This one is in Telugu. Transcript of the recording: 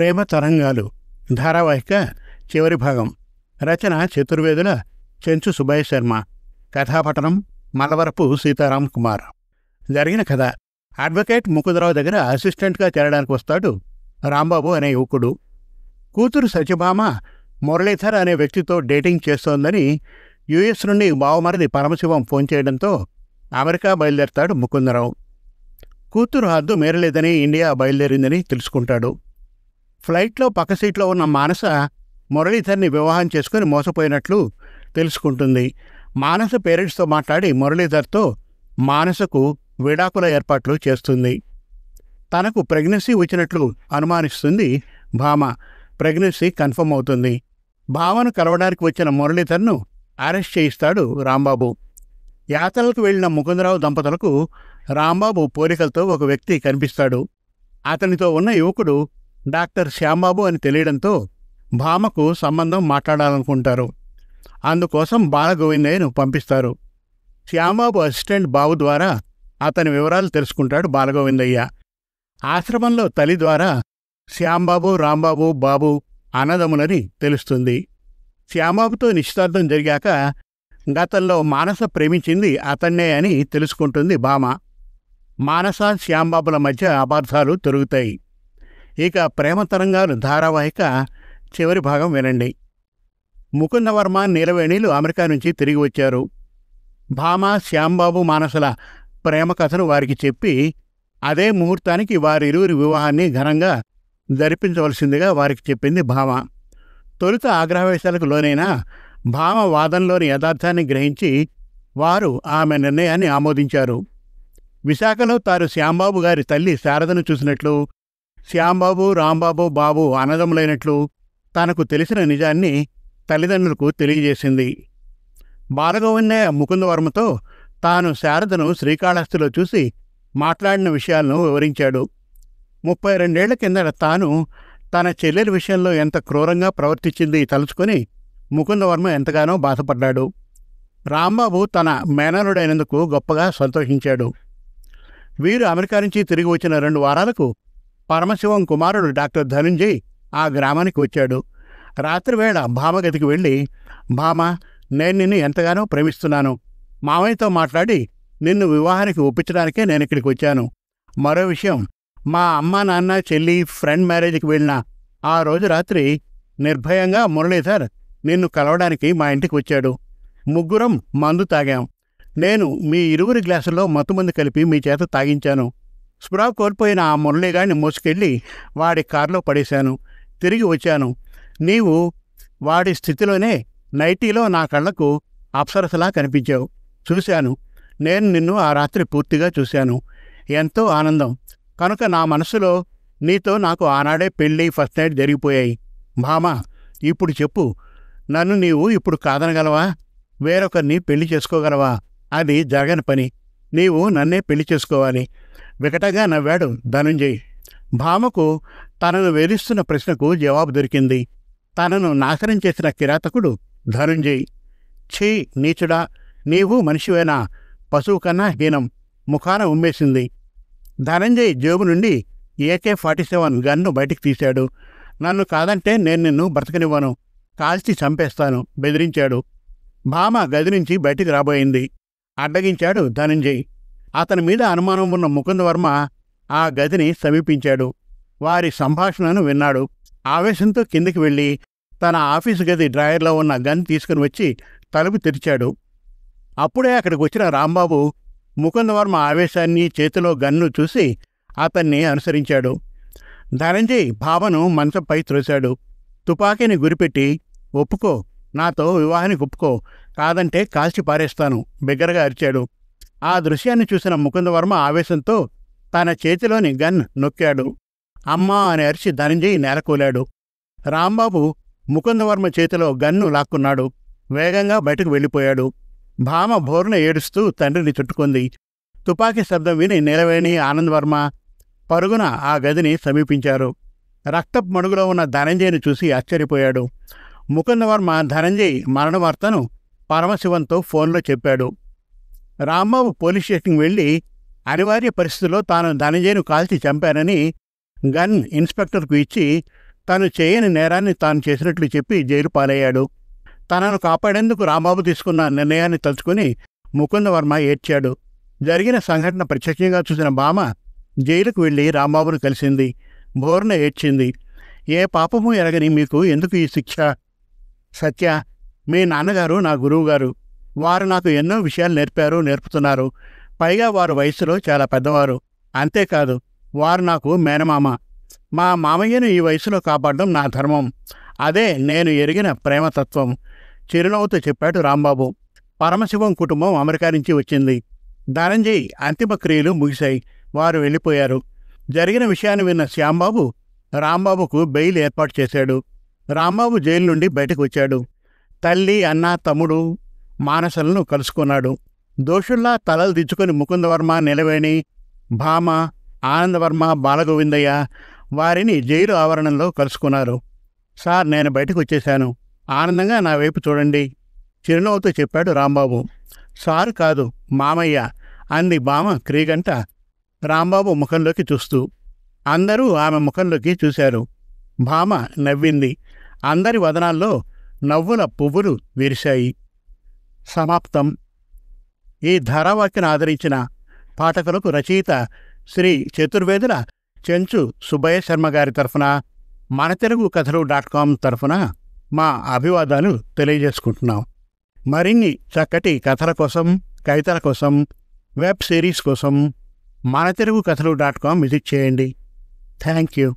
ప్రేమ తరంగాలు ధారావాహిక చివరి భాగం. రచన చతుర్వేదుల చెంచు సుబ్బయ్య శర్మ. కథాపఠనం మలవరపు సీతారాం కుమార్. జరిగిన కథ: అడ్వకేట్ ముకుందరావు దగ్గర అసిస్టెంట్గా చేరడానికి వస్తాడు రాంబాబు అనే యువకుడు. కూతురు సత్యభామ మురళీధర్ అనే వ్యక్తితో డేటింగ్ చేస్తోందని యుఎస్ నుండి బావమరిది పరమశివం ఫోన్ చేయడంతో అమెరికా బయలుదేరతాడు ముకుందరావు. కూతురు హద్దు మేరలేదని ఇండియా బయలుదేరిందని తెలుసుకుంటాడు. ఫ్లైట్లో పక్క సీట్లో ఉన్న మానస మురళీధర్ని వివాహం చేసుకుని మోసపోయినట్లు తెలుసుకుంటుంది. మానస పేరెంట్స్తో మాట్లాడి మురళీధర్తో మానసకు విడాకుల ఏర్పాట్లు చేస్తుంది. తనకు ప్రెగ్నెన్సీ వచ్చినట్లు అనుమానిస్తుంది భామ. ప్రెగ్నెన్సీ కన్ఫర్మ్ అవుతుంది. భామను కలవడానికి వచ్చిన మురళీధర్ను అరెస్ట్ చేయిస్తాడు రాంబాబు. యాత్రలకు వెళ్లిన ముకుందరావు దంపతులకు రాంబాబు పోలికలతో ఒక వ్యక్తి కనిపిస్తాడు. అతనితో ఉన్న యువకుడు డాక్టర్ శ్యాంబాబు అని తెలియడంతో భామకు సంబంధం మాట్లాడాలనుకుంటారు. అందుకోసం బాలగోవిందయ్యను పంపిస్తారు. శ్యాంబాబు అసిస్టెంట్ బాబు ద్వారా అతని వివరాలు తెలుసుకుంటాడు బాలగోవిందయ్య. ఆశ్రమంలో తల్లి ద్వారా శ్యాంబాబు రాంబాబు బాబు అన్నదమ్ములని తెలుస్తుంది. శ్యాంబాబుతో నిశ్చితార్థం జరిగాక గతంలో మానస ప్రేమించింది అతన్నే అని తెలుసుకుంటుంది భామ. మానస శ్యాంబాబుల మధ్య అపార్థాలు తొలుగుతాయి. ఇక ప్రేమ తరంగాలు ధారావాహిక చివరి భాగం వినండి. ముకుందవర్మ నీలవేణిలు అమెరికా నుంచి తిరిగి వచ్చారు. భామ శ్యాంబాబు మానసల ప్రేమ కథను వారికి చెప్పి అదే ముహూర్తానికి వారిరువురి వివాహాన్ని ఘనంగా జరిపించవలసిందిగా వారికి చెప్పింది భామ. తొలుత ఆగ్రహవేశాలకు లోనైన భామ వాదనలోని యథార్థాన్ని గ్రహించి వారు ఆమె నిర్ణయాన్ని ఆమోదించారు. విశాఖలో తాను శ్యాంబాబు గారి తల్లి శారదను చూసినట్లు, శ్యాంబాబు రాంబాబు బాబు అన్నదమ్ములైనట్లు తనకు తెలిసిన నిజాన్ని తల్లిదండ్రులకు తెలియజేసింది. బాలగోవిందయ్య ముకుందవర్మతో తాను శారదను శ్రీకాళహస్తిలో చూసి మాట్లాడిన విషయాలను వివరించాడు. 32 ఏళ్ల కిందట తాను తన చెల్లెలి విషయంలో ఎంత క్రూరంగా ప్రవర్తించింది తలుచుకొని ముకుందవర్మ ఎంతగానో బాధపడ్డాడు. రాంబాబు తన మేనలుడైనందుకు గొప్పగా సంతోషించాడు. వీరు అమెరికా నుంచి తిరిగి వచ్చిన 2 వారాలకు పరమశివం కుమారుడు డాక్టర్ ధనుంజయ్ ఆ గ్రామానికి వచ్చాడు. రాత్రివేళ భామ గదికి వెళ్ళి, భామ, నేను నిన్ను ఎంతగానో ప్రేమిస్తున్నాను. మామయ్యతో మాట్లాడి నిన్ను వివాహానికి ఒప్పించడానికే నేను ఇక్కడికి వచ్చాను. మరో విషయం, మా అమ్మ నాన్న చెల్లి ఫ్రెండ్ మ్యారేజ్కి వెళ్ళిన ఆ రోజు రాత్రి నిర్భయంగా మురళీధర్ నిన్ను కలవడానికి మా ఇంటికి వచ్చాడు. ముగ్గురం మందు తాగాం. నేను మీ ఇరువురి గ్లాసుల్లో మత్తుమందు కలిపి మీ చేత తాగించాను. స్పృహ కోల్పోయిన ఆ మురళీగాడిని మోసుకెళ్ళి వాడి కారులో పడేశాను. తిరిగి వచ్చాను. నీవు వాడి స్థితిలోనే నైటీలో నా కళ్లకు అప్సరసలా కనిపించావు. చూశాను. నేను నిన్ను ఆ రాత్రి పూర్తిగా చూశాను. ఎంతో ఆనందం. కనుక నా మనసులో నీతో నాకు ఆనాడే పెళ్ళి, ఫస్ట్ నైట్ జరిగిపోయాయి. భామా, ఇప్పుడు చెప్పు, నన్ను నీవు ఇప్పుడు కాదనగలవా? వేరొకరిని పెళ్లి చేసుకోగలవా? అది జరగని పని. నీవు నన్నే పెళ్లి చేసుకోవాలి. వికటంగా నవ్వాడు ధనుంజయ్. భామకు తనను వేధిస్తున్న ప్రశ్నకు జవాబు దొరికింది. తనను నాశనం చేసిన కిరాతకుడు ధనుంజయ్. ఛీ నీచుడా, నీవు మనిషివేనా? పశువు కన్నా హీనం. ముఖాన ఉమ్మేసింది. ధనంజయ్ జేబు నుండి AK-47 గన్ను బయటికి తీశాడు. నన్ను కాదంటే నేను నిన్ను బ్రతకనివ్వను, కాల్చి చంపేస్తాను బెదిరించాడు. భామ గది నుంచి బయటికి రాబోయింది. అడ్డగించాడు ధనంజయ్. అతని మీద అనుమానం ఉన్న ముకుందవర్మ ఆ గదిని సమీపించాడు. వారి సంభాషణను విన్నాడు. ఆవేశంతో కిందికి వెళ్ళి తన ఆఫీసు గది డ్రాయర్లో ఉన్న గన్ తీసుకుని వచ్చి తలుపు తెరిచాడు. అప్పుడే అక్కడికి వచ్చిన రాంబాబు ముకుందవర్మ ఆవేశాన్ని, చేతిలో గన్ను చూసి అతన్ని అనుసరించాడు. ధనంజయ్ భామను మంచంపై త్రోశాడు. తుపాకీని గురిపెట్టి, ఒప్పుకో, నాతో వివాహానికి ఒప్పుకో, కాదంటే కాల్చి పారేస్తాను బిగ్గరగా అరిచాడు. ఆ దృశ్యాన్ని చూసిన ముకుందవర్మ ఆవేశంతో తన చేతిలోని గన్ నొక్కాడు. అమ్మా అని అరిచి ధనంజయ్ నేలకూలాడు. రాంబాబు ముకుందవర్మ చేతిలో గన్ను లాక్కున్నాడు. వేగంగా బయటకు వెళ్ళిపోయాడు. భామ బోరున ఏడుస్తూ తండ్రిని చుట్టుకుంది. తుపాకీ శబ్దం విని నీలవేణి, ఆనందవర్మ పరుగున ఆ గదిని సమీపించారు. రక్తపు మడుగులో ఉన్న ధనంజయ్ని చూసి ఆశ్చర్యపోయాడు. ముకుందవర్మ ధనంజయ్ మరణ వార్తను పరమశివంతో ఫోన్లో చెప్పాడు. రాంబాబు పోలీస్ స్టేషన్కి వెళ్ళి అనివార్య పరిస్థితుల్లో తాను ధనంజయ్ను కాల్చి చంపానని గన్ ఇన్స్పెక్టర్కు ఇచ్చి తను చేయని నేరాన్ని తాను చేసినట్లు చెప్పి జైలు పాలయ్యాడు. తనను కాపాడేందుకు రాంబాబు తీసుకున్న నిర్ణయాన్ని తలుచుకుని ముకుందవర్మ ఏడ్చాడు. జరిగిన సంఘటన ప్రత్యక్షంగా చూసిన భామ జైలుకు వెళ్ళి రాంబాబును కలిసింది. బోర్న ఏడ్చింది. ఏ పాపము ఎరగని మీకు ఎందుకు ఈ శిక్ష? సత్య, మీ నాన్నగారు నా గురువుగారు. వారు నాకు ఎన్నో విషయాలు నేర్పుతున్నారు. పైగా వారు వయసులో చాలా పెద్దవారు. అంతేకాదు, వారు నాకు మేనమామ. మా మామయ్యను ఈ వయసులో కాపాడడం నా ధర్మం. అదే నేను ఎరిగిన ప్రేమతత్వం. చిరునవ్వుతో చెప్పాడు రాంబాబు. పరమశివం కుటుంబం అమెరికా నుంచి వచ్చింది. ధనంజయ్ అంతిమ క్రియలు ముగిశాయి. వారు వెళ్ళిపోయారు. జరిగిన విషయాన్ని విన్న శ్యాంబాబు రాంబాబుకు బెయిల్ ఏర్పాటు చేశాడు. రాంబాబు జైలు నుండి బయటకు వచ్చాడు. తల్లి, అన్న, తమ్ముడు మానసలను కలుసుకున్నాడు. దోషుల్లా తలలు దించుకొని ముకుందవర్మ, నిలవేణి, భామ, ఆనందవర్మ, బాలగోవిందయ్య వారిని జైలు ఆవరణంలో కలుసుకున్నారు. సార్, నేను బయటకు వచ్చేశాను. ఆనందంగా నా వైపు చూడండి, చిరునవ్వుతో చెప్పాడు రాంబాబు. సారు కాదు, మామయ్య అంది భామ క్రీగంట రాంబాబు ముఖంలోకి చూస్తూ. అందరూ ఆమె ముఖంలోకి చూశారు. భామ నవ్వింది. అందరి వదనాల్లో నవ్వుల పువ్వులు విరిశాయి. సమాప్తం. ఈ ధారావాక్యను ఆదరించిన పాఠకులకు రచయిత శ్రీ చతుర్వేదుల చెంచు సుబ్బయ్య శర్మ గారి తరఫున, మన తెలుగు కథలు .com తరఫున మా అభివాదాలు తెలియజేసుకుంటున్నాం. మరిన్ని చక్కటి కథల కోసం, కవితల కోసం, వెబ్ సిరీస్ కోసం మన తెలుగు కథలు .com విజిట్ చేయండి. Thank you.